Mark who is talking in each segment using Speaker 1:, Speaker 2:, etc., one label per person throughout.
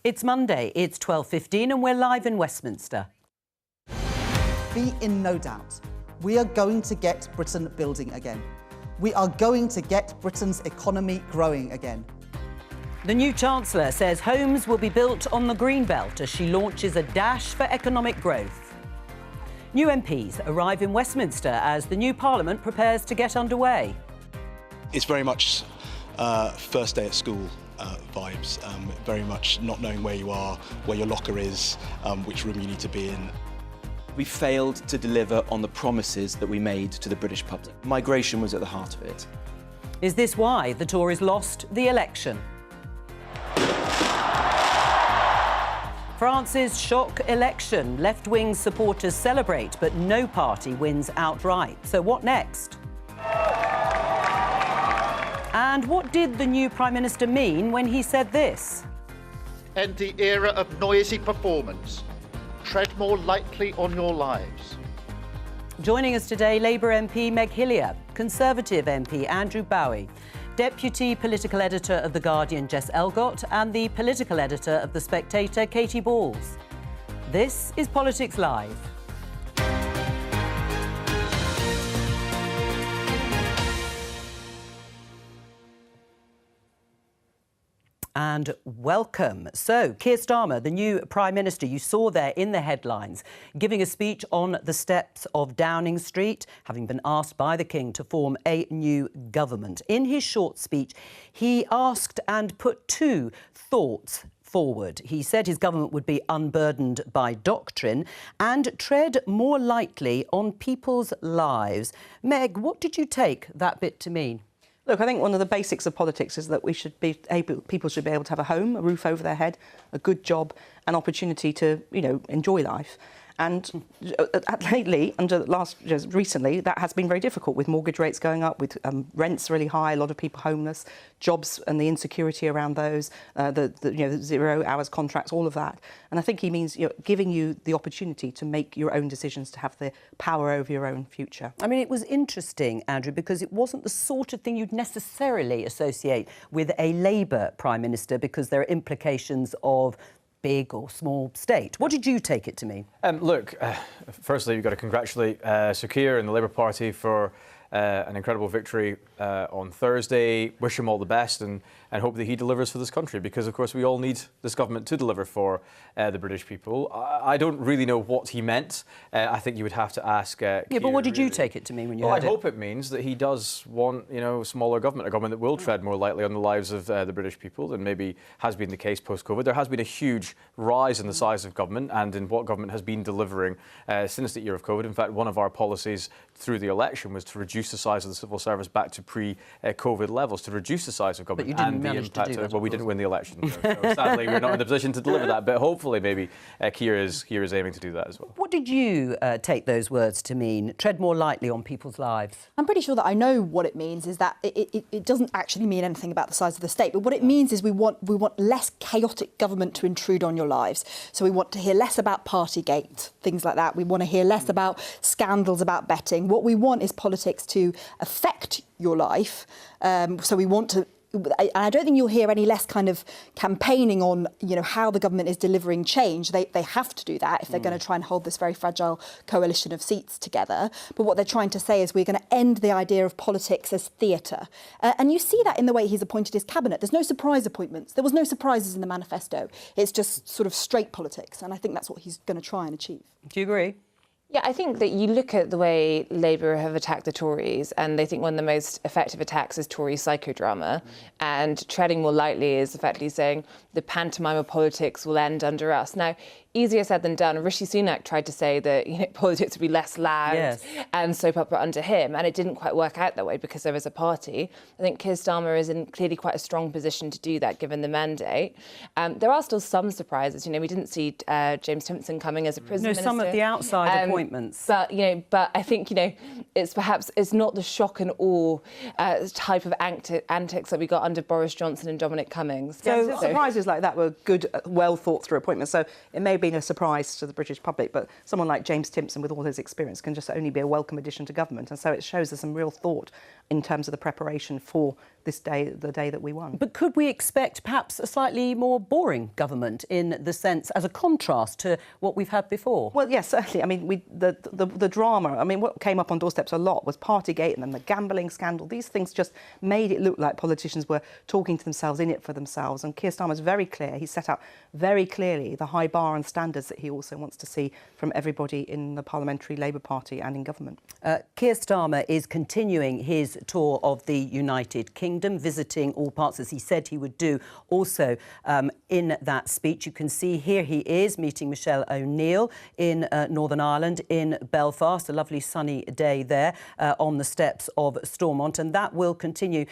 Speaker 1: It's Monday, it's 12:15 and we're live in Westminster.
Speaker 2: Be in no doubt, we are going to get Britain building again. We are going to get Britain's economy growing again.
Speaker 1: The new Chancellor says homes will be built on the green belt as she launches a dash for economic growth. New MPs arrive in Westminster as the new Parliament prepares to get underway.
Speaker 3: It's very much first day at school vibes, very much not knowing where you are, where your locker is, which room you need to be in.
Speaker 4: We failed to deliver on the promises that we made to the British public. Migration was at the heart of it.
Speaker 1: Is this why the Tories lost the election? France's shock election. Left-wing supporters celebrate, but no party wins outright. So what next? And what did the new Prime Minister mean when he said this?
Speaker 5: End the era of noisy performance. Tread more lightly on your lives.
Speaker 1: Joining us today, Labour MP Meg Hillier, Conservative MP Andrew Bowie, Deputy Political Editor of The Guardian Jess Elgott and the Political Editor of The Spectator Katie Balls. This is Politics Live. And welcome. So, Keir Starmer, the new Prime Minister, you saw there in the headlines, giving a speech on the steps of Downing Street, having been asked by the King to form a new government. In his short speech, he asked and put two thoughts forward. He said his government would be unburdened by doctrine and tread more lightly on people's lives. Meg, what did you take that bit to mean?
Speaker 6: Look, I think one of the basics of politics is that people should be able to have a home, a roof over their head, a good job, an opportunity to, enjoy life. And lately, recently, that has been very difficult with mortgage rates going up, with rents really high, a lot of people homeless, jobs and the insecurity around those, the 0 hours contracts, all of that. And I think he means giving you the opportunity to make your own decisions, to have the power over your own future.
Speaker 1: I mean, it was interesting, Andrew, because it wasn't the sort of thing you'd necessarily associate with a Labour Prime Minister, because there are implications of big or small state. What did you take it to mean?
Speaker 7: Look, firstly, you've got to congratulate Sir Keir and the Labour Party for an incredible victory on Thursday. Wish him all the best and hope that he delivers for this country, because, of course, we all need this government to deliver for the British people. I don't really know what he meant. I think you would have to ask Keir,
Speaker 1: but what did you
Speaker 7: really
Speaker 1: take it to mean when you
Speaker 7: heard
Speaker 1: heard
Speaker 7: it? I hope it means that he does want, smaller government, a government that will tread more lightly on the lives of the British people than maybe has been the case post-COVID. There has been a huge rise in the size of government and in what government has been delivering since the year of COVID. In fact, one of our policies through the election was to reduce the size of the civil service back to pre-COVID levels, to reduce the size of government and the impact of. Well, we didn't win the election, so sadly we're not in the position to deliver that. But hopefully, maybe Keir is aiming to do that as well.
Speaker 1: What did you take those words to mean? Tread more lightly on people's lives.
Speaker 8: I'm pretty sure that I know what it means. Is that it doesn't actually mean anything about the size of the state, but what it means is we want less chaotic government to intrude on your lives. So we want to hear less about Partygate, things like that. We want to hear less about scandals about betting. What we want is politics to affect your life. So we want to. I don't think you'll hear any less kind of campaigning on, how the government is delivering change. They have to do that if they're going to try and hold this very fragile coalition of seats together. But what they're trying to say is we're going to end the idea of politics as theatre. And you see that in the way he's appointed his cabinet. There's no surprise appointments. There was no surprises in the manifesto. It's just sort of straight politics. And I think that's what he's going to try and achieve.
Speaker 1: Do you agree?
Speaker 9: Yeah, I think that you look at the way Labour have attacked the Tories, and they think one of the most effective attacks is Tory psychodrama. And treading more lightly is effectively saying the pantomime of politics will end under us. Now, easier said than done. Rishi Sunak tried to say that politics would be less loud and soap opera under him, and it didn't quite work out that way because there is a party. I think Keir Starmer is in clearly quite a strong position to do that, given the mandate. There are still some surprises. We didn't see James Timpson coming as a prison minister.
Speaker 1: Some of the outside appointments.
Speaker 9: But I think it's not the shock and awe type of antics that we got under Boris Johnson and Dominic Cummings.
Speaker 6: So surprises like that were good, well thought through appointments. So it may be been a surprise to the British public, but someone like James Timpson, with all his experience, can just only be a welcome addition to government. And so it shows there's some real thought in terms of the preparation for this day, the day that we won.
Speaker 1: But could we expect perhaps a slightly more boring government in the sense, as a contrast to what we've had before?
Speaker 6: Well, yes, certainly. I mean, the drama, I mean, what came up on doorsteps a lot was Partygate and then the gambling scandal. These things just made it look like politicians were talking to themselves, in it for themselves. And Keir Starmer's very clear. He set out very clearly the high bar and standards that he also wants to see from everybody in the Parliamentary Labour Party and in government.
Speaker 1: Keir Starmer is continuing his tour of the United Kingdom, visiting all parts, as he said he would do. Also, in that speech, you can see here he is meeting Michelle O'Neill in Northern Ireland, in Belfast. A lovely sunny day there on the steps of Stormont, and that will continue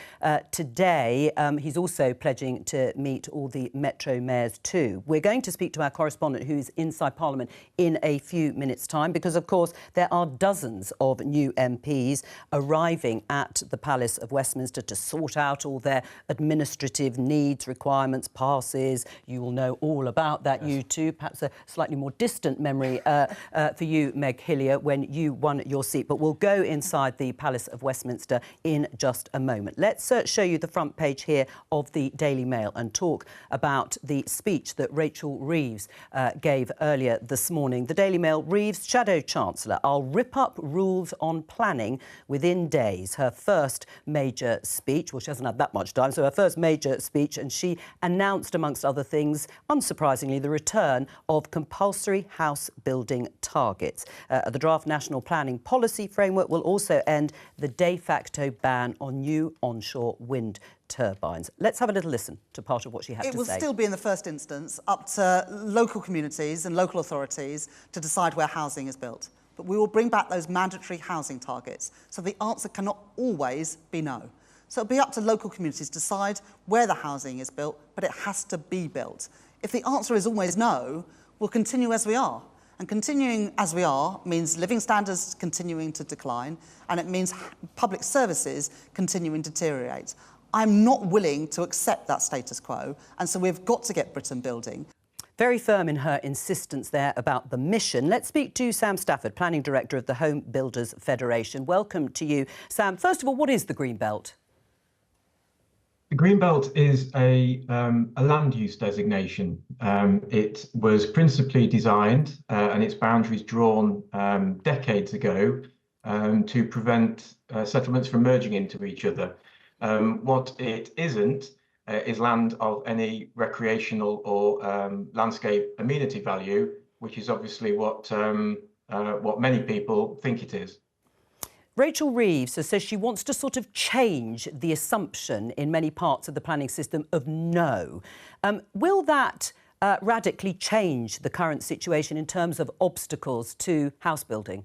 Speaker 1: today. He's also pledging to meet all the Metro mayors too. We're going to speak to our correspondent who's inside Parliament in a few minutes' time, because, of course, there are dozens of new MPs arriving at the Palace of Westminster to sort out all their administrative needs, requirements, passes. You will know all about that, you too. Perhaps a slightly more distant memory for you, Meg Hillier, when you won your seat. But we'll go inside the Palace of Westminster in just a moment. Let's show you the front page here of the Daily Mail and talk about the speech that Rachel Reeves gave earlier this morning. The Daily Mail: Reeves, Shadow Chancellor, I'll rip up rules on planning within days. Her first major speech. Well, she hasn't had that much time, so her first major speech, and she announced, amongst other things, unsurprisingly, the return of compulsory house building targets. The draft National Planning Policy Framework will also end the de facto ban on new onshore wind turbines. Let's have a little listen to part of what she had to say.
Speaker 2: It will still be, in the first instance, up to local communities and local authorities to decide where housing is built. But we will bring back those mandatory housing targets, so the answer cannot always be no. So it'll be up to local communities to decide where the housing is built, but it has to be built. If the answer is always no, we'll continue as we are. And continuing as we are means living standards continuing to decline, and it means public services continuing to deteriorate. I'm not willing to accept that status quo, and so we've got to get Britain building.
Speaker 1: Very firm in her insistence there about the mission. Let's speak to Sam Stafford, Planning Director of the Home Builders Federation. Welcome to you, Sam. First of all, what is the Green Belt?
Speaker 10: The Green Belt is a land use designation. It was principally designed and its boundaries drawn decades ago to prevent settlements from merging into each other. What it isn't is land of any recreational or landscape amenity value, which is obviously what many people think it is.
Speaker 1: Rachel Reeves says she wants to sort of change the assumption in many parts of the planning system of no. Will that radically change the current situation in terms of obstacles to house building?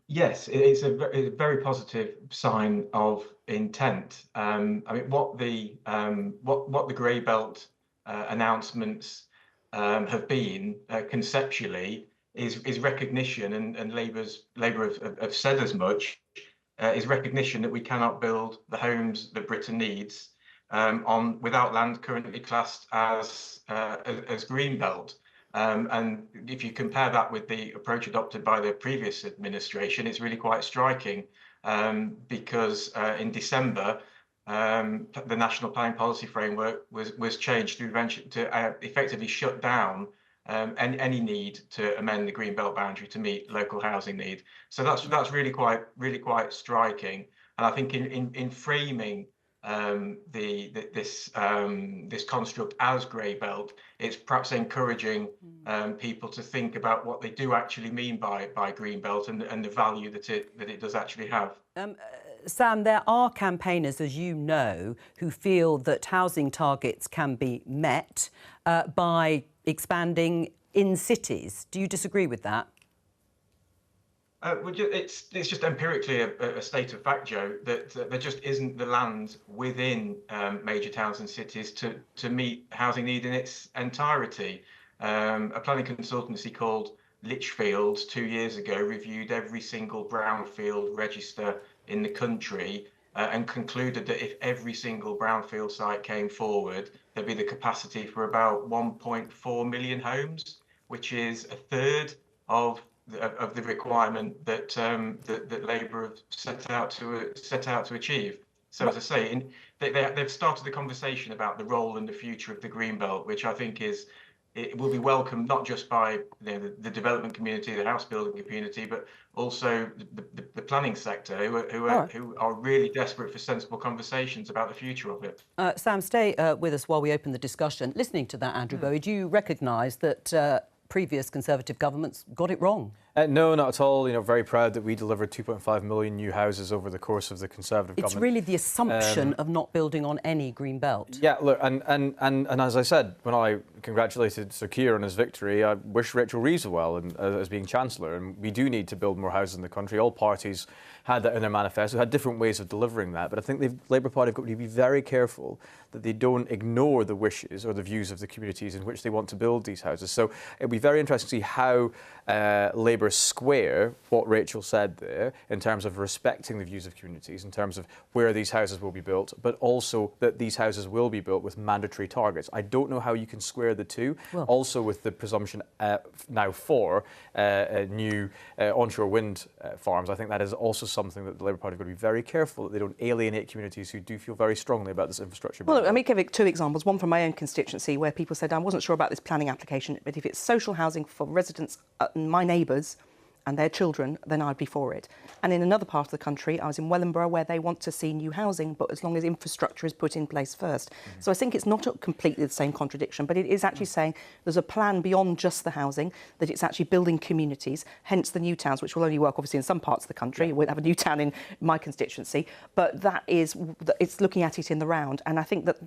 Speaker 10: Yes, it's a very positive sign of intent. I mean, what the Grey Belt announcements have been conceptually is recognition, and Labour have said as much, is recognition that we cannot build the homes that Britain needs without land currently classed as Green Belt. And if you compare that with the approach adopted by the previous administration, it's really quite striking, because in December, the National Planning Policy Framework was changed to effectively shut down any need to amend the Green Belt boundary to meet local housing need. So that's really quite striking. And I think in framing this construct as Grey Belt, it's perhaps encouraging people to think about what they do actually mean by Green Belt and the value that it does actually have.
Speaker 1: Sam, there are campaigners, as you know, who feel that housing targets can be met by expanding in cities. Do you disagree with that?
Speaker 10: Well, it's just empirically a state of fact, Jo, that there just isn't the land within major towns and cities to meet housing need in its entirety. A planning consultancy called Lichfield 2 years ago reviewed every single brownfield register in the country and concluded that if every single brownfield site came forward, there'd be the capacity for about 1.4 million homes, which is a third of the requirement that that Labour have set out to achieve. So, as I say, they've started the conversation about the role and the future of the Greenbelt, which I think it will be welcomed not just by the development community, the house building community, but also the planning sector, who are really desperate for sensible conversations about the future of it.
Speaker 1: Sam, stay with us while we open the discussion. Listening to that, Andrew Bowie, do you recognise that previous Conservative governments got it wrong?
Speaker 7: No, not at all. Very proud that we delivered 2.5 million new houses over the course of the Conservative government.
Speaker 1: It's really the assumption of not building on any green belt.
Speaker 7: Yeah, look, and as I said, when I congratulated Sir Keir on his victory, I wish Rachel Reeves well as being Chancellor, and we do need to build more houses in the country. All parties had that in their manifesto, had different ways of delivering that, but I think the Labour Party have got to be very careful that they don't ignore the wishes or the views of the communities in which they want to build these houses. So it'll be very interesting to see how Labour square what Rachel said there in terms of respecting the views of communities, in terms of where these houses will be built, but also that these houses will be built with mandatory targets. I don't know how you can square the two. Well, also with the presumption now for new onshore wind farms. I think that is also something that the Labour Party have got to be very careful that they don't alienate communities who do feel very strongly about this infrastructure.
Speaker 6: Well, look, let me give two examples. One from my own constituency where people said, I wasn't sure about this planning application, but if it's social housing for residents, my neighbours and their children, then I'd be for it. And in another part of the country, I was in Wellingborough, where they want to see new housing, but as long as infrastructure is put in place first. So I think it's not completely the same contradiction, but it is actually saying there's a plan beyond just the housing, that it's actually building communities, hence the new towns, which will only work obviously in some parts of the country. We won't have a new town in my constituency, but it's looking at it in the round. And I think that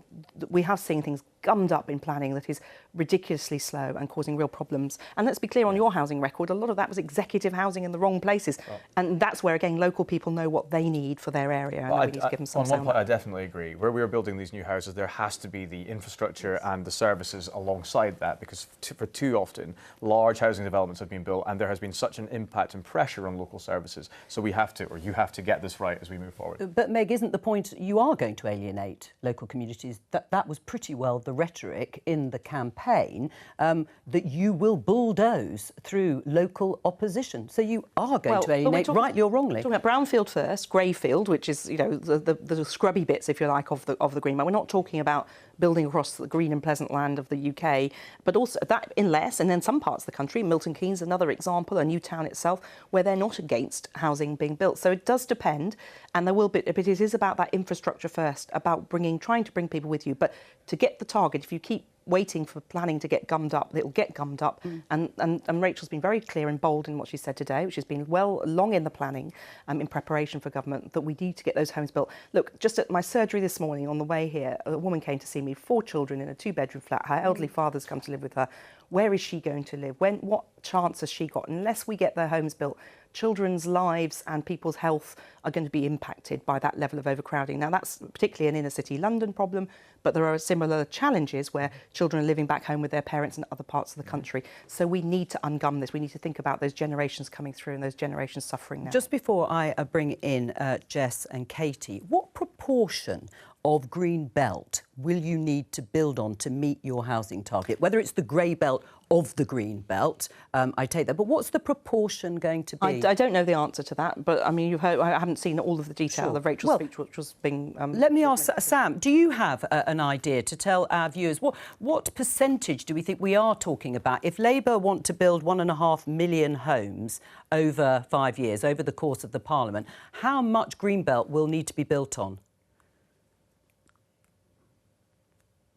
Speaker 6: we have seen things gummed up in planning that is ridiculously slow and causing real problems. And let's be clear, on your housing record, a lot of that was executive housing in the wrong places. And that's where, again, local people know what they need for their area. And we need to give them some
Speaker 7: on one point, I definitely agree. Where we are building these new houses, there has to be the infrastructure and the services alongside that, because for too often, large housing developments have been built and there has been such an impact and pressure on local services. So we have to, or you have to get this right as we move forward.
Speaker 1: But Meg, isn't the point you are going to alienate local communities? That was pretty well the rhetoric in the campaign, that you will bulldoze through local opposition. So you are going to alienate, rightly or wrongly.
Speaker 6: Talking about brownfield first, greyfield, which is the scrubby bits, if you like, of the green belt. We're not talking about building across the green and pleasant land of the UK, but also that in less, and then some parts of the country, Milton Keynes, another example, a new town itself, where they're not against housing being built. So it does depend, and there will be, but it is about that infrastructure first, about trying to bring people with you. But to get the target, if you keep waiting for planning to get gummed up, it'll get gummed up. And Rachel's been very clear and bold in what she said today, which has been long in the planning, in preparation for government, that we need to get those homes built. Look, just at my surgery this morning on the way here, a woman came to see me, 4 children in a 2-bedroom flat. Her elderly father's come to live with her. Where is she going to live? What chance has she got? Unless we get their homes built, children's lives and people's health are going to be impacted by that level of overcrowding. Now, that's particularly an inner-city London problem, but there are similar challenges where children are living back home with their parents in other parts of the country. So we need to ungum this. We need to think about those generations coming through and those generations suffering now.
Speaker 1: Just before I bring in Jess and Katie, what proportion of green belt will you need to build on to meet your housing target? Whether it's the grey belt of the green belt, I take that. But what's the proportion going to be?
Speaker 6: I don't know the answer to that, but I mean, you've heard. I haven't seen all of the detail of Rachel's speech, which was being.
Speaker 1: Let me ask Sam. Do you have an idea to tell our viewers what percentage do we think we are talking about? If Labour want to build 1.5 million homes over 5 years, over the course of the Parliament, how much green belt will need to be built on?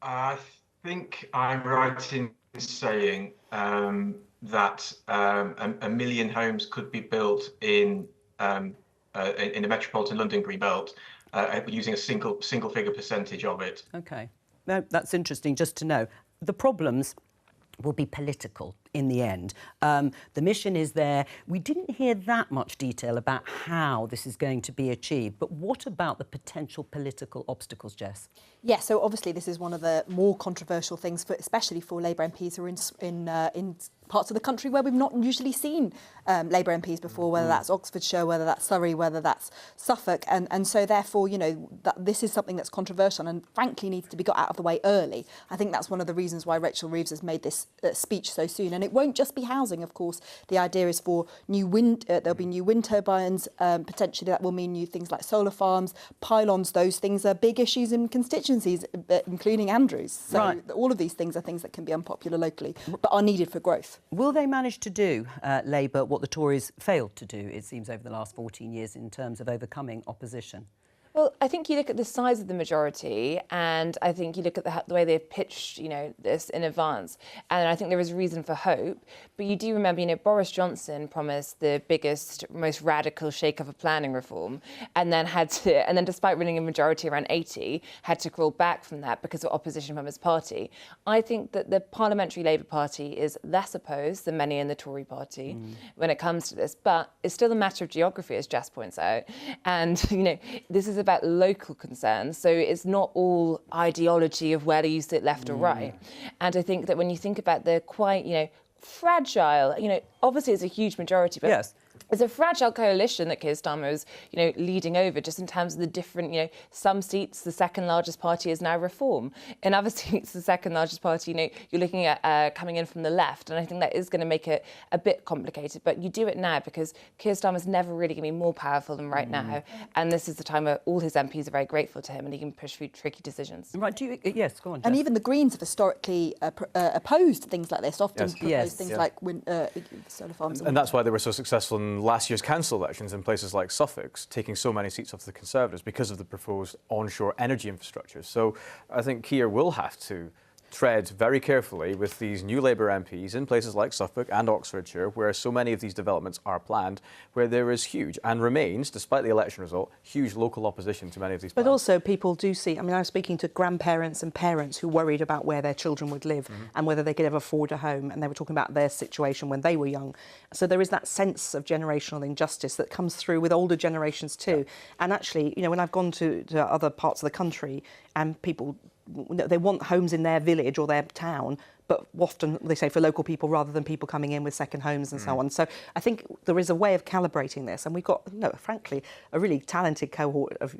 Speaker 10: I think I'm right in saying that a million homes could be built in the metropolitan London green belt using a single figure percentage of it.
Speaker 1: OK. No, that's interesting just to know. The problems will be political in the end. The mission is there. We didn't hear that much detail about how this is going to be achieved, but what about the potential political obstacles, Jess?
Speaker 8: Yeah, so obviously this is one of the more controversial things, especially for Labour MPs who are in parts of the country where we've not usually seen Labour MPs before, whether that's Oxfordshire, whether that's Surrey, whether that's Suffolk. And so therefore, you know, this is something that's controversial and frankly needs to be got out of the way early. I think that's one of the reasons why Rachel Reeves has made this speech so soon. And it won't just be housing, of course. The idea is for there'll be new wind turbines, potentially that will mean new things like solar farms, pylons. Those things are big issues in constituencies, including Andrews. So all of these things are things that can be unpopular locally, but are needed for growth.
Speaker 1: Will they manage to do, Labour, what the Tories failed to do, it seems, over the last 14 years in terms of overcoming opposition?
Speaker 9: Well, I think you look at the size of the majority, and I think you look at the way they've pitched, you know, this in advance, and I think there is reason for hope. But you do remember, you know, Boris Johnson promised the biggest, most radical shake-up of planning reform, and then despite winning a majority around 80, had to crawl back from that because of opposition from his party. I think that the Parliamentary Labour Party is less opposed than many in the Tory party when it comes to this, but it's still a matter of geography, as Jess points out, and you know, this is about local concerns, so it's not all ideology of whether you sit left or right. And I think that when you think about the quite, you know, fragile, you know, obviously it's a huge majority, but
Speaker 1: yes,
Speaker 9: it's a fragile coalition that Keir Starmer is, you know, leading over, just in terms of the different, you know, some seats, the second largest party is now Reform. In other seats, the second largest party, you know, you're looking at coming in from the left. And I think that is going to make it a bit complicated. But you do it now because Keir Starmer's never really going to be more powerful than right now. And this is the time where all his MPs are very grateful to him and he can push through tricky decisions.
Speaker 1: Right, yes, go on, Jess.
Speaker 8: And even the Greens have historically opposed things like this, often proposed things like solar farms.
Speaker 7: And that's why they were so successful in last year's council elections in places like Suffolk, taking so many seats off the Conservatives because of the proposed onshore energy infrastructure. So I think Keir will have to tread very carefully with these new Labour MPs in places like Suffolk and Oxfordshire, where so many of these developments are planned, where there is huge, and remains, despite the election result, huge local opposition to many of these plans.
Speaker 6: But also people do see, I mean, I was speaking to grandparents and parents who worried about where their children would live and whether they could ever afford a home, and they were talking about their situation when they were young. So there is that sense of generational injustice that comes through with older generations too. And actually, you know, when I've gone to other parts of the country and people, they want homes in their village or their town, but often they say for local people rather than people coming in with second homes and so on. So I think there is a way of calibrating this, and we've got, frankly, a really talented cohort of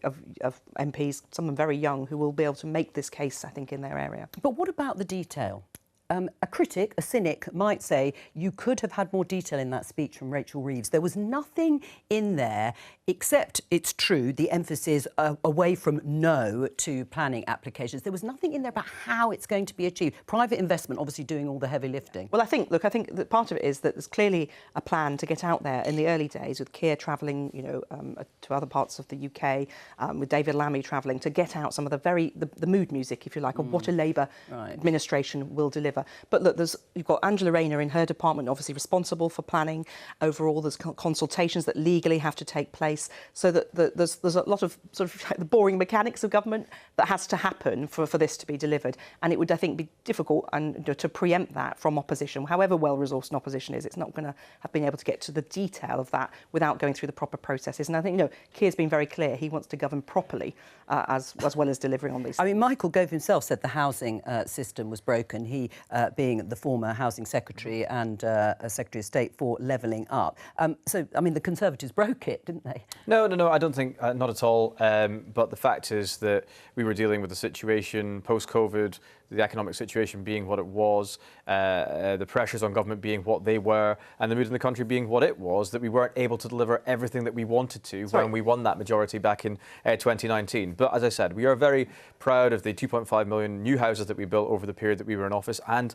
Speaker 6: MPs, some of them very young, who will be able to make this case, I think, in their area.
Speaker 1: But what about the detail? A critic, a cynic, might say you could have had more detail in that speech from Rachel Reeves. There was nothing in there except, it's true, the emphasis away from no to planning applications. There was nothing in there about how it's going to be achieved. Private investment obviously doing all the heavy lifting.
Speaker 6: Well, I think that part of it is that there's clearly a plan to get out there in the early days with Keir travelling, to other parts of the UK, with David Lammy travelling to get out some of the mood music, if you like, of what a Labour administration will deliver. But look, you've got Angela Rayner in her department, obviously responsible for planning overall. There's consultations that legally have to take place, so that there's a lot of sort of the boring mechanics of government that has to happen for this to be delivered. And it would, I think, be difficult to preempt that from opposition. However well-resourced an opposition is, it's not going to have been able to get to the detail of that without going through the proper processes. And I think, Keir's been very clear. He wants to govern properly as well as delivering on these.
Speaker 1: I mean, Michael Gove himself said the housing system was broken. He being the former Housing Secretary and Secretary of State for levelling up. So, I mean, the Conservatives broke it, didn't they?
Speaker 7: No, I don't think, not at all. But the fact is that we were dealing with the situation post-COVID, the economic situation being what it was, the pressures on government being what they were, and the mood in the country being what it was, that we weren't able to deliver everything that we wanted to when we won that majority back in 2019. But as I said, we are very proud of the 2.5 million new houses that we built over the period that we were in office, and,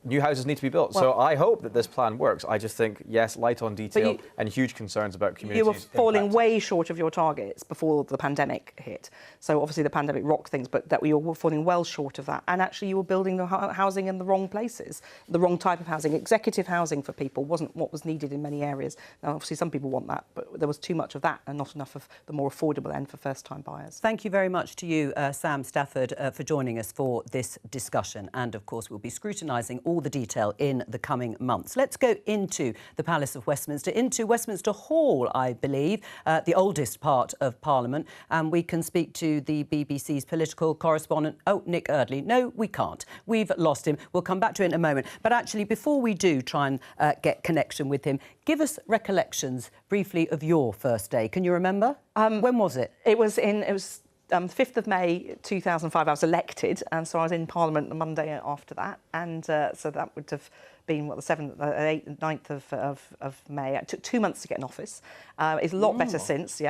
Speaker 7: new houses need to be built. So I hope that this plan works. I just think, yes, light on detail and huge concerns about communities.
Speaker 6: You were falling way short of your targets before the pandemic hit. So obviously the pandemic rocked things, but that we were falling well short of that. And actually you were building the housing in the wrong places, the wrong type of housing. Executive housing for people wasn't what was needed in many areas. Now, obviously some people want that, but there was too much of that and not enough of the more affordable end for first-time buyers.
Speaker 1: Thank you very much to you, Sam Stafford, for joining us for this discussion. And, of course, we'll will be scrutinising all the detail in the coming months. Let's go into the Palace of Westminster, into Westminster Hall, I believe, the oldest part of Parliament, and we can speak to the BBC's political correspondent, Nick Eardley. No, we can't. We've lost him. We'll come back to it in a moment. But actually, before we do try and get connection with him, give us recollections briefly of your first day. Can you remember? When was it?
Speaker 6: It was 5th of May 2005. I was elected, and so I was in Parliament the Monday after that, and so that would have been the 7th, 8th, 9th of May. It took 2 months to get in office. It's a lot better since,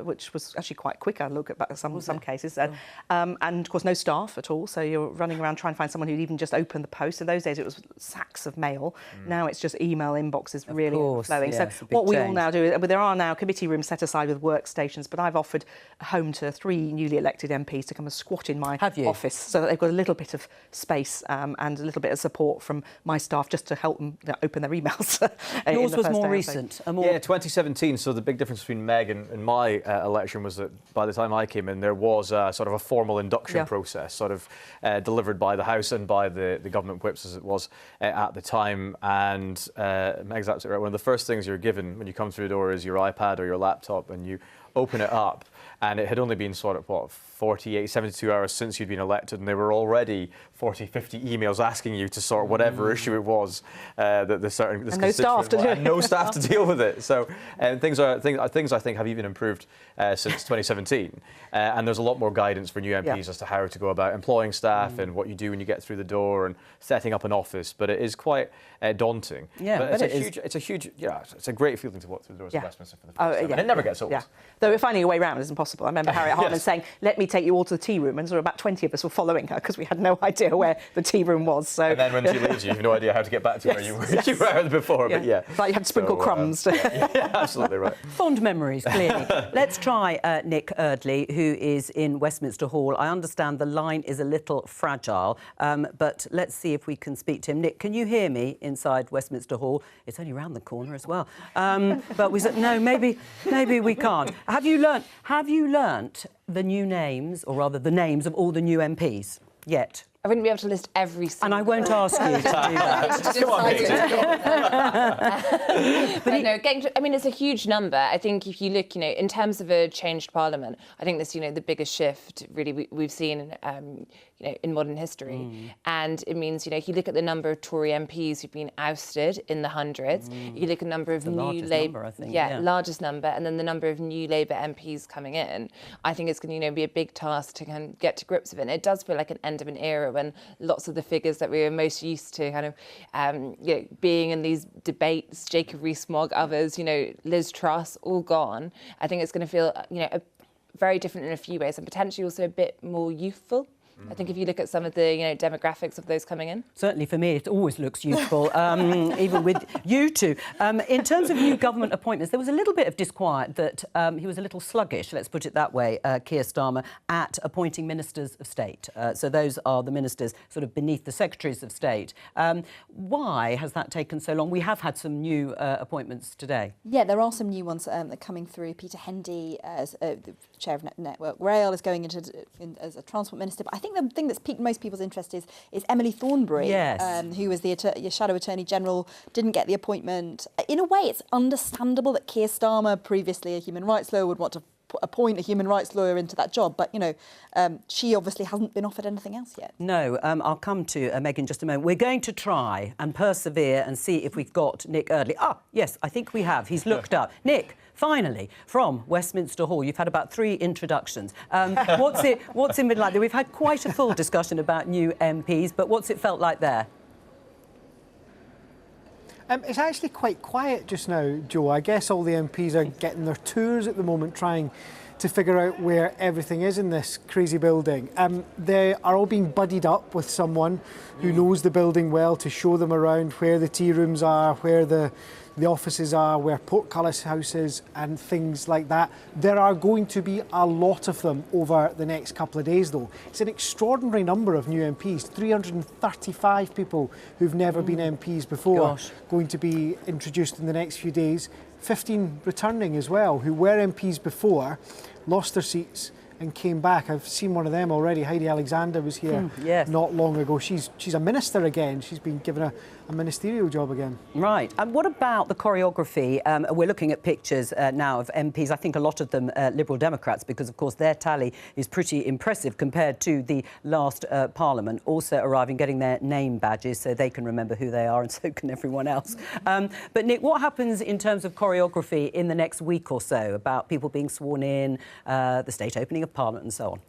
Speaker 6: which was actually quite quick. I look at back some cases, and of course no staff at all. So you're running around trying to find someone who'd even just open the post. In those days, it was sacks of mail. Now it's just email inboxes really overflowing.
Speaker 1: Yeah,
Speaker 6: so what we all now do is there are now committee rooms set aside with workstations. But I've offered a home to 3 newly elected MPs to come and squat in my office, so that they've got a little bit of space and a little bit of support from my staff just to help them open their emails.
Speaker 1: Yours was more recent.
Speaker 7: Yeah, 2017. So the big difference between Meg and my election was that by the time I came in, there was sort of a formal induction process, sort of delivered by the House and by the government whips, as it was at the time. And Meg's absolutely right. One of the first things you're given when you come through the door is your iPad or your laptop, and you open it up. And it had only been sort of, 48, 72 hours since you'd been elected, and there were already 40, 50 emails asking you to sort whatever issue it was that the certain...
Speaker 6: And no staff to do it.
Speaker 7: No staff to deal with it. So things I think have even improved since 2017. And there's a lot more guidance for new MPs as to how to go about employing staff and what you do when you get through the door and setting up an office. But it is quite daunting.
Speaker 1: Yeah,
Speaker 7: but it's a great feeling to walk through the doors of Westminster for the first time. And it never gets old.
Speaker 6: Yeah. Though finding a way round isn't possible. I remember Harriet Harman saying, "Let me take you all to the tea room," and so about 20 of us were following her because we had no idea where the tea room was. So.
Speaker 7: And then when she leaves you have no idea how to get back to where you were before. But
Speaker 6: it's like you had to sprinkle crumbs.
Speaker 7: Yeah, absolutely right.
Speaker 1: Fond memories, clearly. Let's try Nick Eardley, who is in Westminster Hall. I understand the line is a little fragile, but let's see if we can speak to him. Nick, can you hear me inside Westminster Hall? It's only round the corner as well. But we said, no, maybe we can't. Have you learnt the new names, or rather the names of all the new MPs yet?
Speaker 9: I wouldn't be able to list every single...
Speaker 1: And I won't ask you to do that.
Speaker 9: Come on, but no, it's a huge number. I think if you look, in terms of a changed Parliament, I think this, the biggest shift really we've seen, in modern history. And it means, if you look at the number of Tory MPs who've been ousted in the hundreds, you look at the number of new Labour... largest number, and then the number of new Labour MPs coming in, I think it's going to, be a big task to kind of get to grips with it. And it does feel like an end of an era when lots of the figures that we were most used to kind of, being in these debates, Jacob Rees-Mogg, others, Liz Truss, all gone. I think it's going to feel, very different in a few ways, and potentially also a bit more youthful. I think if you look at some of the demographics of those coming in.
Speaker 1: Certainly for me, it always looks youthful, even with you two. In terms of new government appointments, there was a little bit of disquiet that he was a little sluggish, let's put it that way, Keir Starmer, at appointing ministers of state. So those are the ministers sort of beneath the secretaries of state. Why has that taken so long? We have had some new appointments today.
Speaker 8: Yeah, there are some new ones that are coming through. Peter Hendy, as the chair of Network Rail, is going into as a transport minister. But I think the thing that's piqued most people's interest is Emily Thornberry, who was the Shadow Attorney General, didn't get the appointment. In a way, it's understandable that Keir Starmer, previously a human rights lawyer, would want to appoint a human rights lawyer into that job. But, she obviously hasn't been offered anything else yet.
Speaker 1: No, I'll come to Meg in just a moment. We're going to try and persevere and see if we've got Nick Eardley. Ah, yes, I think we have. He's looked up. Nick, finally, from Westminster Hall. You've had about 3 introductions. What's it been like there? We've had quite a full discussion about new MPs, but what's it felt like there?
Speaker 11: It's actually quite quiet just now, Jo. I guess all the MPs are getting their tours at the moment, trying to figure out where everything is in this crazy building. They are all being buddied up with someone who knows the building well to show them around where the tea rooms are, where the offices are, where Portcullis House is, and things like that. There are going to be a lot of them over the next couple of days, though. It's an extraordinary number of new MPs, 335 people who've never been MPs before, going to be introduced in the next few days. 15 returning as well, who were MPs before, lost their seats, and came back. I've seen one of them already. Heidi Alexander was here
Speaker 1: yes.
Speaker 11: not long ago. She's a minister again. She's been given a ministerial job again.
Speaker 1: Right. And what about the choreography? We're looking at pictures now of MPs. I think a lot of them Liberal Democrats, because, of course, their tally is pretty impressive compared to the last Parliament, also arriving, getting their name badges so they can remember who they are, and so can everyone else. But, Nick, what happens in terms of choreography in the next week or so about people being sworn in, the state opening of Parliament and so on?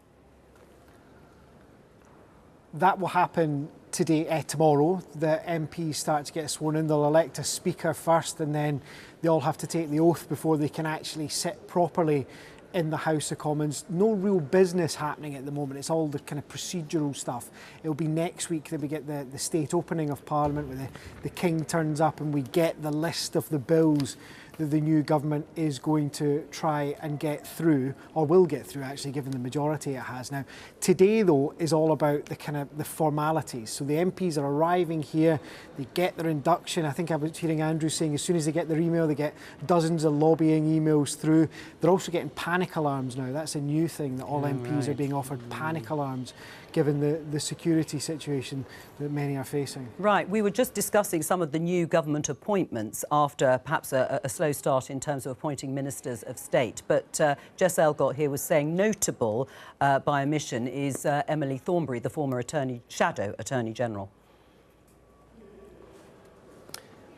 Speaker 11: That will happen today, tomorrow. The MPs start to get sworn in. They'll elect a speaker first, and then they all have to take the oath before they can actually sit properly in the House of Commons. No real business happening at the moment. It's all the kind of procedural stuff. It'll be next week that we get the state opening of Parliament, where the King turns up and we get the list of the bills that the new government is going to try and get through, or will get through actually, given the majority it has now. Today, though, is all about the formalities. So the MPs are arriving here, they get their induction. I think I was hearing Andrew saying as soon as they get their email, they get dozens of lobbying emails through. They're also getting panic alarms now. That's a new thing, that all MPs are being offered panic alarms, given the security situation that many are facing.
Speaker 1: Right, we were just discussing some of the new government appointments after perhaps a slow start in terms of appointing ministers of state. But Jess Elgott here was saying notable by omission is Emily Thornberry, the former Shadow Attorney General.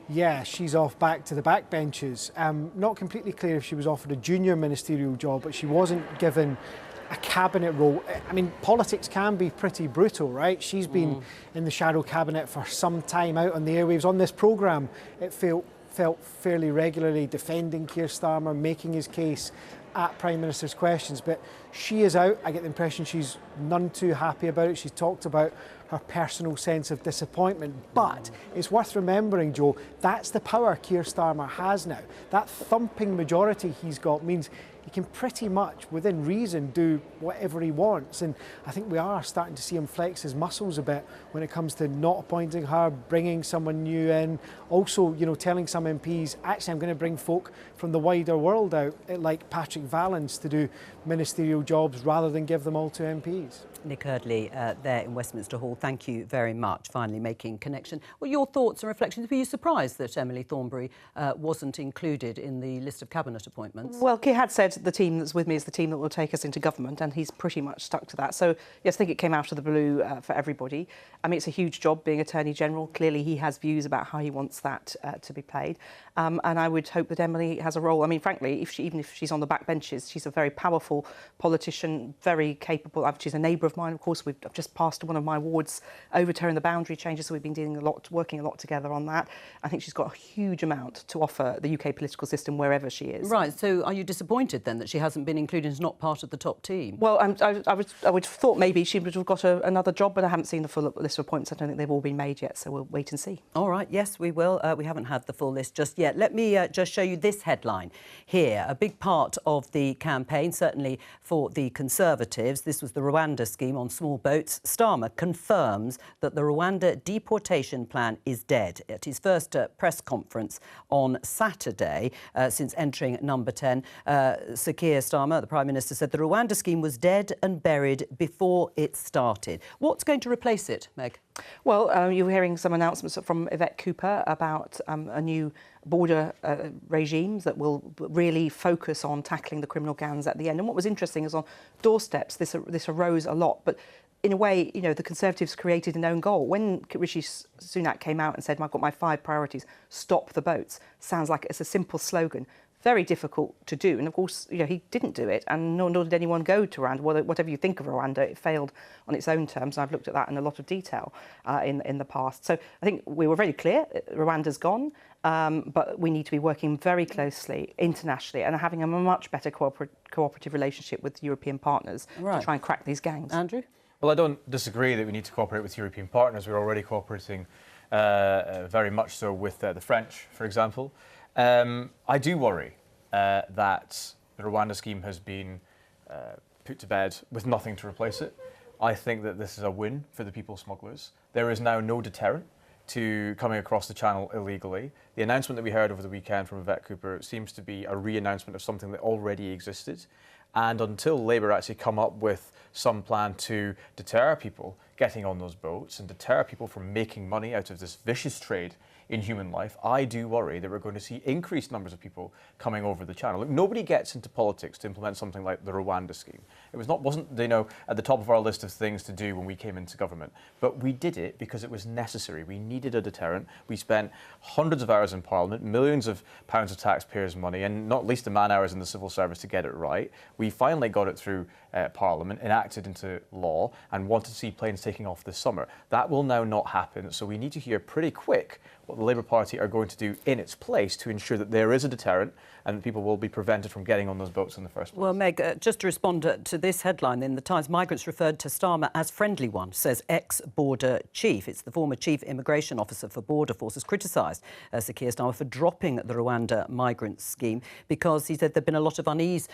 Speaker 11: Yeah, she's off back to the backbenches. Not completely clear if she was offered a junior ministerial job, but she wasn't given a cabinet role. I mean, politics can be pretty brutal, right? She's been in the shadow cabinet for some time, out on the airwaves. On this programme, it felt fairly regularly defending Keir Starmer, making his case at Prime Minister's questions. But she is out. I get the impression she's none too happy about it. She's talked about her personal sense of disappointment. But it's worth remembering, Jo, that's the power Keir Starmer has now. That thumping majority he's got means he can pretty much, within reason, do whatever he wants. And I think we are starting to see him flex his muscles a bit when it comes to not appointing her, bringing someone new in. Also, telling some MPs, actually, I'm going to bring folk from the wider world out, like Patrick Vallance, to do ministerial jobs rather than give them all to MPs.
Speaker 1: Nick Eardley there in Westminster Hall, thank you very much, finally making connection. Well, your thoughts and reflections. Were you surprised that Emily Thornberry wasn't included in the list of cabinet appointments?
Speaker 6: Well, Keir had said the team that's with me is the team that will take us into government, and he's pretty much stuck to that. So, yes, I think it came out of the blue for everybody. I mean, it's a huge job being Attorney General. Clearly, he has views about how he wants that to be played. And I would hope that Emily has a role. I mean, frankly, even if she's on the backbenches, she's a very powerful politician, very capable. She's a neighbour of mine, of course. I've just passed one of my wards overturning the boundary changes, so we've been working a lot together on that. I think she's got a huge amount to offer the UK political system wherever she is.
Speaker 1: Right, so are you disappointed then that she hasn't been included as not part of the top team?
Speaker 6: Well, I would have thought maybe she would have got another job, but I haven't seen the full list of appointments. I don't think they've all been made yet, so we'll wait and see.
Speaker 1: All right, yes, we will. We haven't had the full list just yet. Let me just show you this headline here. A big part of the campaign, certainly for the Conservatives, this was the Rwanda scheme on small boats. Starmer confirms that the Rwanda deportation plan is dead. At his first press conference on Saturday, since entering number 10, Sir Keir Starmer, the Prime Minister, said the Rwanda scheme was dead and buried before it started. What's going to replace it, Meg?
Speaker 6: Well, you were hearing some announcements from Yvette Cooper about a new border regimes that will really focus on tackling the criminal gangs at the end. And what was interesting is on doorsteps, this arose a lot, but in a way, the Conservatives created an own goal. When Rishi Sunak came out and said, I've got my 5 priorities, stop the boats, sounds like it's a simple slogan. Very difficult to do. And of course, he didn't do it, and nor did anyone go to Rwanda. Whatever you think of Rwanda, it failed on its own terms. And I've looked at that in a lot of detail in the past. So I think we were very clear, Rwanda's gone, but we need to be working very closely internationally and having a much better cooperative relationship with European partners to try and crack these gangs.
Speaker 1: Andrew?
Speaker 7: Well, I don't disagree that we need to cooperate with European partners. We're already cooperating very much so with the French, for example. I do worry that the Rwanda scheme has been put to bed with nothing to replace it. I think that this is a win for the people smugglers. There is now no deterrent to coming across the channel illegally. The announcement that we heard over the weekend from Yvette Cooper seems to be a re-announcement of something that already existed. And until Labour actually come up with some plan to deter people getting on those boats and deter people from making money out of this vicious trade in human life, I do worry that we're going to see increased numbers of people coming over the channel. Look, nobody gets into politics to implement something like the Rwanda scheme. It wasn't at the top of our list of things to do when we came into government, but we did it because it was necessary. We needed a deterrent. We spent hundreds of hours in Parliament, millions of pounds of taxpayers' money, and not least the man hours in the civil service to get it right. We finally got it through Parliament, enacted into law, and wanted to see planes taking off this summer. That will now not happen, so we need to hear pretty quick what the Labour Party are going to do in its place to ensure that there is a deterrent and that people will be prevented from getting on those boats in the first place.
Speaker 1: Well, Meg, just to respond to this headline in the Times, migrants referred to Starmer as friendly one, says ex-border chief. It's the former chief immigration officer for Border Forces, criticised Sir Keir Starmer for dropping the Rwanda migrant scheme because he said there'd been a lot of unease,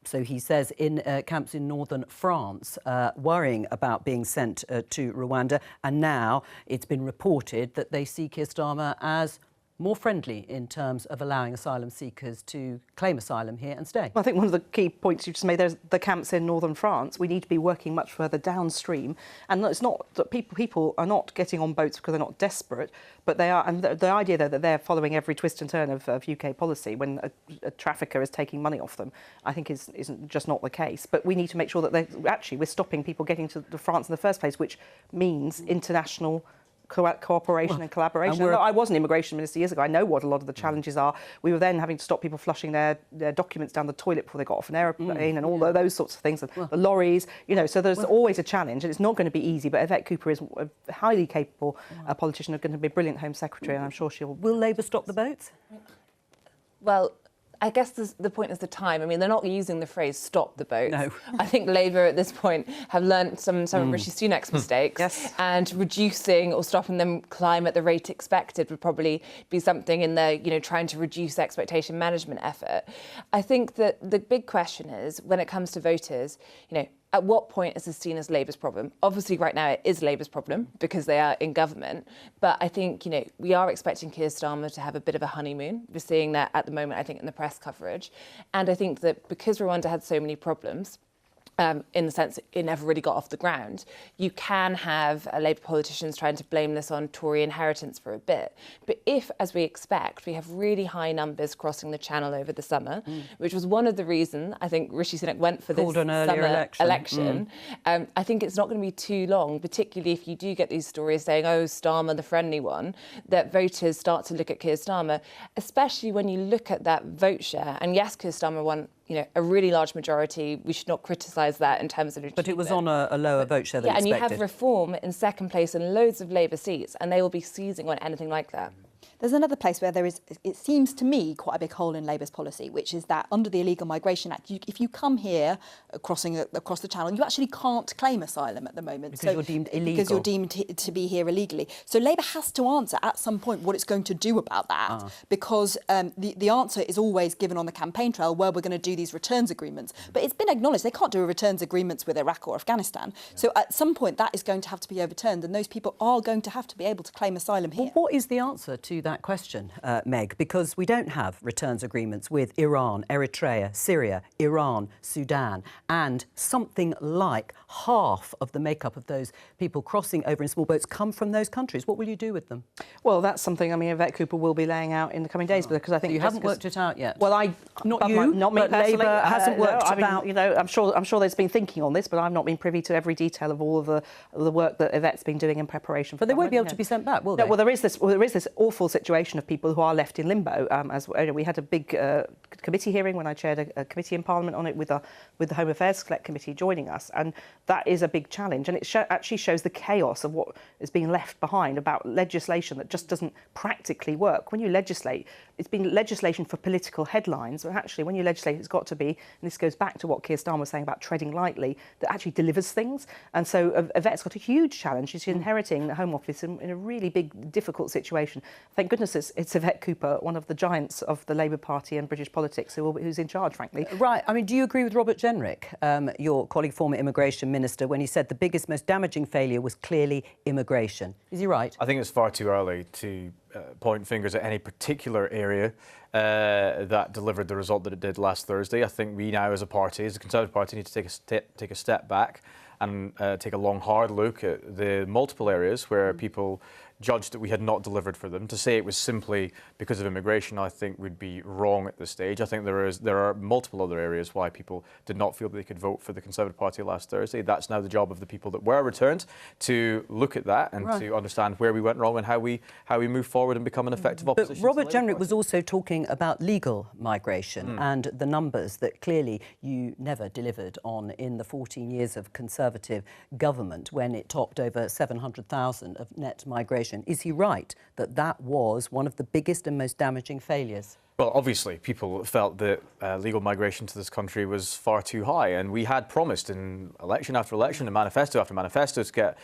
Speaker 1: so he says, in camps in northern France, worrying about being sent to Rwanda. And now it's been reported that they see Keir Starmer as more friendly in terms of allowing asylum seekers to claim asylum here and stay.
Speaker 6: I think one of the key points you just made, there's the camps in northern France. We need to be working much further downstream. And it's not that people are not getting on boats because they're not desperate, but they are. And the idea, though, that they're following every twist and turn of UK policy when a trafficker is taking money off them, I think isn't just not the case. But we need to make sure that we're stopping people getting to France in the first place, which means international cooperation and collaboration. I was an immigration minister years ago. I know what a lot of the challenges are. We were then having to stop people flushing their documents down the toilet before they got off an aeroplane and all those sorts of things. The lorries, so there's always a challenge, and it's not going to be easy. But Yvette Cooper is a highly capable politician, going to be a brilliant Home Secretary, and I'm sure she'll...
Speaker 1: Will Labour stop the boats?
Speaker 9: Well, I guess the point is the time. I mean, they're not using the phrase "stop the boats."
Speaker 1: No.
Speaker 9: I think Labour at this point have learnt some of Rishi Sunak's mistakes,
Speaker 6: Yes.
Speaker 9: and reducing or stopping them climb at the rate expected would probably be something in the trying to reduce expectation management effort. I think that the big question is, when it comes to voters, at what point is this seen as Labour's problem? Obviously, right now it is Labour's problem because they are in government. But I think, we are expecting Keir Starmer to have a bit of a honeymoon. We're seeing that at the moment, I think, in the press coverage. And I think that because Rwanda had so many problems, in the sense it never really got off the ground, you can have Labour politicians trying to blame this on Tory inheritance for a bit. But if, as we expect, we have really high numbers crossing the Channel over the summer, which was one of the reasons I think Rishi Sunak went for this summer election, I think it's not going to be too long, particularly if you do get these stories saying, oh, Starmer, the friendly one, that voters start to look at Keir Starmer, especially when you look at that vote share. And yes, Keir Starmer won a really large majority. We should not criticise that in terms of...
Speaker 1: But it was on a lower vote share than expected.
Speaker 9: And you have Reform in second place and loads of Labour seats, and they will be seizing on anything like that.
Speaker 8: There's another place where there is, it seems to me, quite a big hole in Labour's policy, which is that under the Illegal Migration Act, if you come here crossing across the Channel, you actually can't claim asylum at the moment.
Speaker 1: Because you're deemed illegal.
Speaker 8: Because you're deemed to be here illegally. So Labour has to answer at some point what it's going to do about that, because the answer is always given on the campaign trail, where we're going to do these returns agreements. But it's been acknowledged they can't do returns agreements with Iraq or Afghanistan. So at some point that is going to have to be overturned, and those people are going to have to be able to claim asylum here.
Speaker 1: Well, what is the answer to that question, Meg? Because we don't have returns agreements with Iran, Eritrea, Syria, Iran, Sudan, and something like half of the makeup of those people crossing over in small boats come from those countries. What will you do with them?
Speaker 6: Well, that's something, Yvette Cooper will be laying out in the coming days, because I think...
Speaker 1: So you haven't worked it out yet?
Speaker 6: Well,
Speaker 1: not me
Speaker 6: personally.
Speaker 1: Labour hasn't worked out...
Speaker 6: I'm sure there's been thinking on this, but I've not been privy to every detail of all of the work that Yvette's been doing in preparation for...
Speaker 1: But they won't be able to be sent back, will they?
Speaker 6: No, well, there is this awful situation of people who are left in limbo. We had a big committee hearing when I chaired a committee in Parliament on it with the Home Affairs Select Committee joining us, and that is a big challenge, and it actually shows the chaos of what is being left behind about legislation that just doesn't practically work. When you legislate, it's been legislation for political headlines, but actually when you legislate, it's got to be, and this goes back to what Keir Starmer was saying about treading lightly, that actually delivers things. And so Yvette's got a huge challenge. She's inheriting the Home Office in a really big, difficult situation. I think thank goodness it's Yvette Cooper, one of the giants of the Labour Party and British politics, who's in charge, frankly.
Speaker 1: Right. I mean, do you agree with Robert Jenrick, your colleague, former immigration minister, when he said the biggest, most damaging failure was clearly immigration? Is he right?
Speaker 7: I think it's far too early to point fingers at any particular area that delivered the result that it did last Thursday. I think we now, as a party, as a Conservative Party, need to take a step back and take a long, hard look at the multiple areas where people judged that we had not delivered for them. To say it was simply because of immigration, I think would be wrong at this stage. I think there are multiple other areas why people did not feel that they could vote for the Conservative Party last Thursday. That's now the job of the people that were returned to look at that and to understand where we went wrong and how we move forward and become an effective opposition.
Speaker 1: But Robert Jenrick was also talking about legal migration and the numbers that clearly you never delivered on in the 14 years of Conservative government when it topped over 700,000 of net migration. Is he right that that was one of the biggest and most damaging failures?
Speaker 7: Well, obviously, people felt that legal migration to this country was far too high, and we had promised in election after election and manifesto after manifesto to get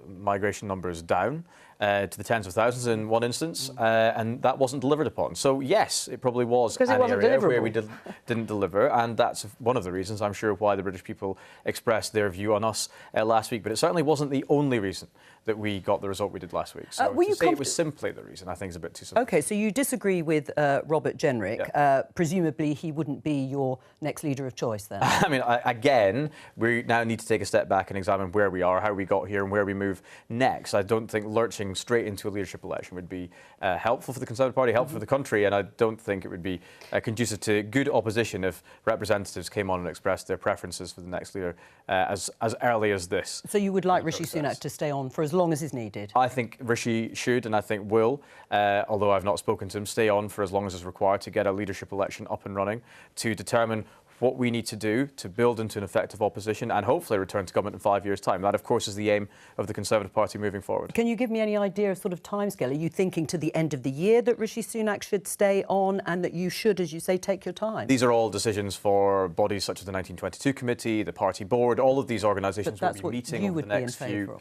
Speaker 7: migration numbers down to the tens of thousands in one instance, and that wasn't delivered upon. So, yes, it probably was an area where we didn't deliver, and that's one of the reasons, I'm sure, why the British people expressed their view on us last week. But it certainly wasn't the only reason that we got the result we did last week. So to say it was simply the reason, I think, is a bit too simple.
Speaker 1: OK, so you disagree with Robert Jenrick.
Speaker 7: Yeah.
Speaker 1: Presumably he wouldn't be your next leader of choice then?
Speaker 7: I mean, again, we now need to take a step back and examine where we are, how we got here and where we move next. I don't think lurching straight into a leadership election would be helpful for the Conservative Party, helpful for the country, and I don't think it would be conducive to good opposition if representatives came on and expressed their preferences for the next leader as early as this.
Speaker 1: So you would like Rishi Sunak to stay on for as long as is needed?
Speaker 7: I think Rishi should, and I think will, although I've not spoken to him, stay on for as long as is required to get a leadership election up and running, to determine what we need to do to build into an effective opposition and hopefully return to government in 5 years' time. That, of course, is the aim of the Conservative Party moving forward.
Speaker 1: Can you give me any idea of sort of timescale? Are you thinking to the end of the year that Rishi Sunak should stay on and that you should, as you say, take your time?
Speaker 7: These are all decisions for bodies such as the 1922 Committee, the party board. All of these organisations will be meeting over the next few...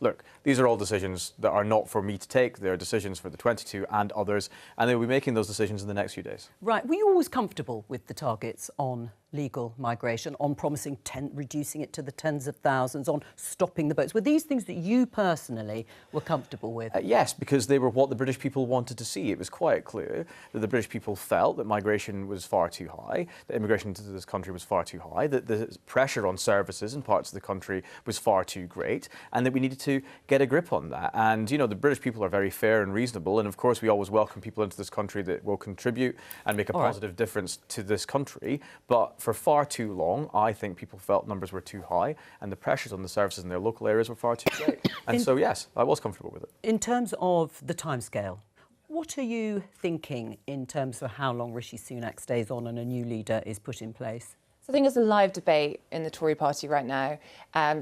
Speaker 7: Look, these are all decisions that are not for me to take. They're decisions for the 22 and others, and they will be making those decisions in the next few days.
Speaker 1: Right. Were you always comfortable with the targets on legal migration, on promising reducing it to the tens of thousands, on stopping the boats? Were these things that you personally were comfortable with?
Speaker 7: Yes, because they were what the British people wanted to see. It was quite clear that the British people felt that migration was far too high, that immigration to this country was far too high, that the pressure on services in parts of the country was far too great, and that we needed to get a grip on that. And, you know, the British people are very fair and reasonable, and of course we always welcome people into this country that will contribute and make a positive difference to this country. But for far too long, I think people felt numbers were too high and the pressures on the services in their local areas were far too great. And so, yes, I was comfortable with it.
Speaker 1: In terms of the timescale, what are you thinking in terms of how long Rishi Sunak stays on and a new leader is put in place?
Speaker 9: I think it's a live debate in the Tory party right now,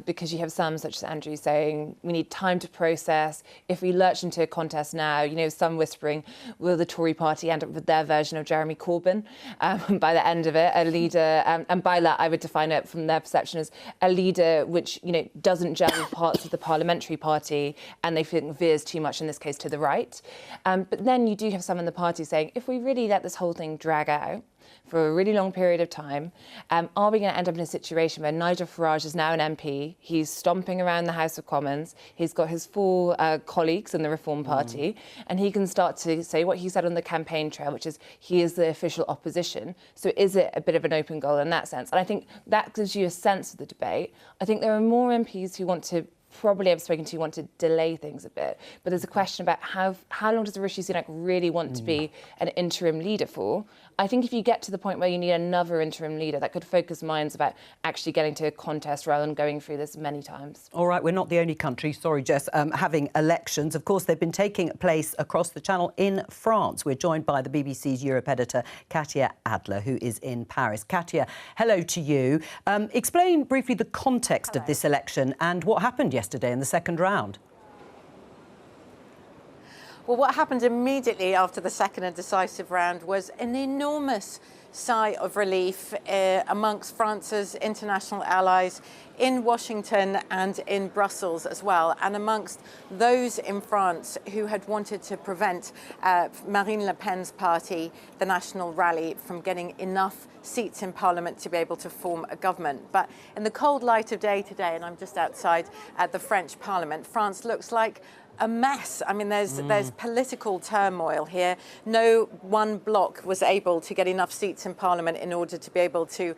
Speaker 9: because you have some, such as Andrew, saying we need time to process. If we lurch into a contest now, you know, some whispering, will the Tory party end up with their version of Jeremy Corbyn by the end of it? A leader, and by that I would define it from their perception as a leader which, you know, doesn't gel with parts of the parliamentary party and they think veers too much, in this case, to the right. But then you do have some in the party saying, if we really let this whole thing drag out for a really long period of time, are we going to end up in a situation where Nigel Farage is now an MP, he's stomping around the House of Commons, he's got his four colleagues in the Reform Party, and he can start to say what he said on the campaign trail, which is he is the official opposition. So is it a bit of an open goal in that sense? And I think that gives you a sense of the debate. I think there are more MPs who want to, probably I've spoken to, want to delay things a bit. But there's a question about how long does Rishi Sunak really want to be an interim leader for? I think if you get to the point where you need another interim leader, that could focus minds about actually getting to a contest rather than going through this many times.
Speaker 1: All right, we're not the only country, sorry Jess, having elections. Of course, they've been taking place across the Channel in France. We're joined by the BBC's Europe editor, Katia Adler, who is in Paris. Katia, hello to you. Explain briefly the context of this election and what happened yesterday in the second round.
Speaker 12: Well, what happened immediately after the second and decisive round was an enormous sigh of relief amongst France's international allies in Washington and in Brussels as well, and amongst those in France who had wanted to prevent Marine Le Pen's party, the National Rally, from getting enough seats in Parliament to be able to form a government. But in the cold light of day today, and I'm just outside the French Parliament, France looks like a mess. I mean, there's political turmoil here. No one bloc was able to get enough seats in Parliament in order to be able to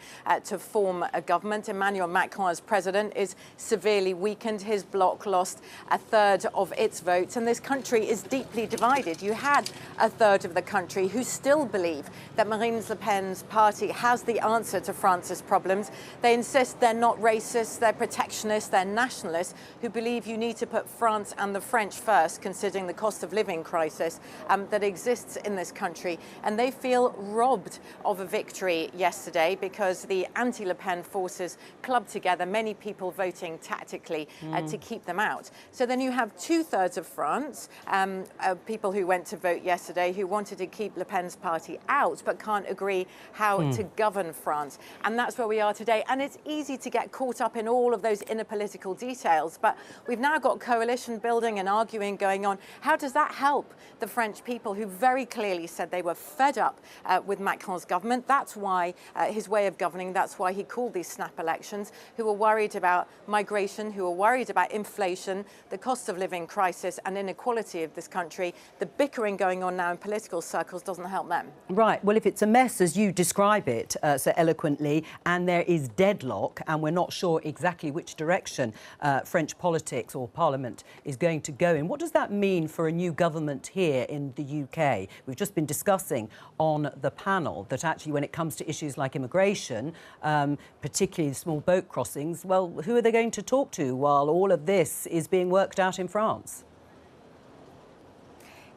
Speaker 12: form a government. Emmanuel Macron, as president, is severely weakened. His bloc lost a third of its votes, and this country is deeply divided. You had a third of the country who still believe that Marine Le Pen's party has the answer to France's problems. They insist they're not racist, they're protectionists, they're nationalists, who believe you need to put France and the French first, considering the cost of living crisis that exists in this country. And they feel robbed of a victory yesterday because the anti-Le Pen forces clubbed together, many people voting tactically to keep them out. So then you have 2/3 of France, people who went to vote yesterday who wanted to keep Le Pen's party out but can't agree how to govern France. And that's where we are today. And it's easy to get caught up in all of those inner political details, but we've now got coalition building and arguing going on. How does that help the French people who very clearly said they were fed up with Macron's government? That's why his way of governing, that's why he called these snap elections, who are worried about migration, who are worried about inflation, the cost of living crisis and inequality of this country. The bickering going on now in political circles doesn't help them.
Speaker 1: Right. Well, if it's a mess, as you describe it so eloquently, and there is deadlock, and we're not sure exactly which direction French politics or Parliament is going to go in, what does that mean for a new government here in the UK? We've just been discussing on the panel that actually when it comes to issues like immigration, particularly small boat crossings, well, who are they going to talk to while all of this is being worked out in France?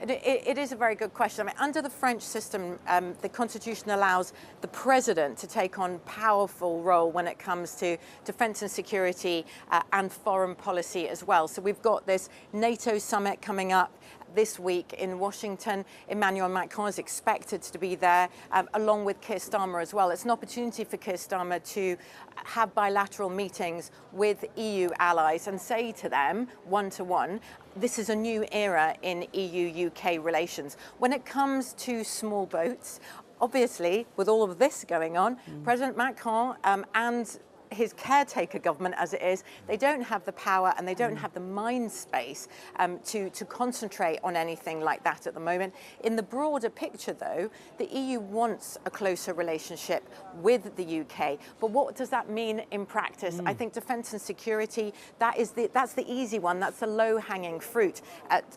Speaker 12: It is a very good question. I mean, under the French system, the constitution allows the president to take on powerful role when it comes to defence and security and foreign policy as well. So we've got this NATO summit coming up this week in Washington. Emmanuel Macron is expected to be there, along with Keir Starmer as well. It's an opportunity for Keir Starmer to have bilateral meetings with EU allies and say to them, one-to-one, this is a new era in EU-UK relations. When it comes to small boats, obviously, with all of this going on, President Macron and his caretaker government, as it is, they don't have the power and they don't have the mind space to concentrate on anything like that at the moment. In the broader picture, though, the EU wants a closer relationship with the UK. But what does that mean in practice? I think defence and security, that's the easy one. That's the low-hanging fruit.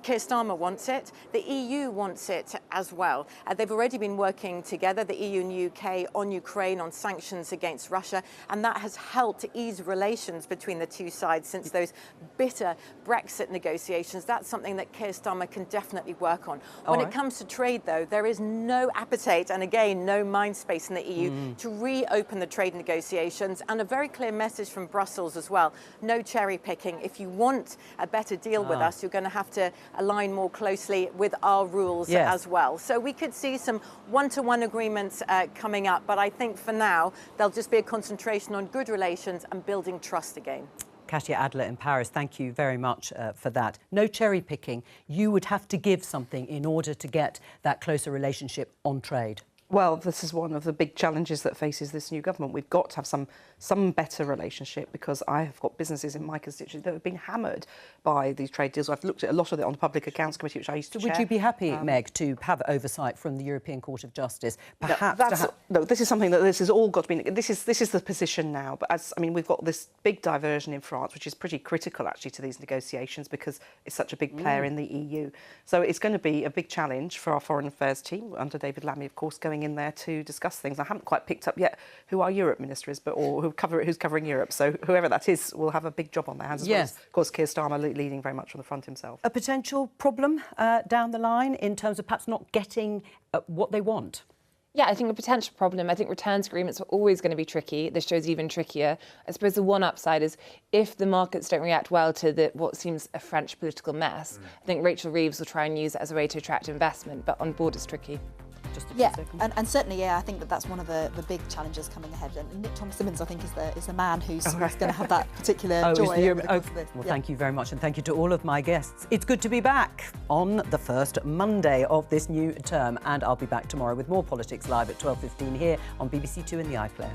Speaker 12: Keir Starmer wants it. The EU wants it as well. They've already been working together, the EU and UK, on Ukraine, on sanctions against Russia, and that has helped ease relations between the two sides since those bitter Brexit negotiations. That's something that Keir Starmer can definitely work on. When it comes to trade, though, there is no appetite and, again, no mind space in the EU to reopen the trade negotiations, and a very clear message from Brussels as well. No cherry picking. If you want a better deal with us, you're going to have to align more closely with our rules as well. So we could see some one-to-one agreements coming up, but I think for now there'll just be a concentration on good relations and building trust again.
Speaker 1: Katia Adler in Paris, thank you very much for that. No cherry picking. You would have to give something in order to get that closer relationship on trade.
Speaker 6: Well, this is one of the big challenges that faces this new government. We've got to have some better relationship, because I have got businesses in my constituency that have been hammered by these trade deals. I've looked at a lot of it on the Public Accounts Committee, which I used to chair.
Speaker 1: Would you be happy, Meg, to have oversight from the European Court of Justice?
Speaker 6: Perhaps no, this is something that this has all got to be. This is the position now. But we've got this big diversion in France, which is pretty critical actually to these negotiations because it's such a big player in the EU. So it's going to be a big challenge for our foreign affairs team under David Lammy, of course, going in there to discuss things. I haven't quite picked up yet who our Europe minister is, or who's covering Europe. So whoever that is will have a big job on their hands. As well as, of course, Keir Starmer leading very much on the front himself.
Speaker 1: A potential problem down the line in terms of perhaps not getting what they want?
Speaker 9: Yeah, I think a potential problem. I think returns agreements are always going to be tricky. This show's even trickier. I suppose the one upside is if the markets don't react well to what seems a French political mess, I think Rachel Reeves will try and use it as a way to attract investment, but on board it's tricky.
Speaker 1: Just a few
Speaker 8: Yeah,
Speaker 1: seconds.
Speaker 8: and certainly, yeah, I think that's one of the big challenges coming ahead. And Nick Thomas-Symonds, I think, is the man who's going to have that particular joy. Over the course of this.
Speaker 1: Well, thank you very much, and thank you to all of my guests. It's good to be back on the first Monday of this new term, and I'll be back tomorrow with more Politics Live at 12:15 here on BBC Two in the iPlayer.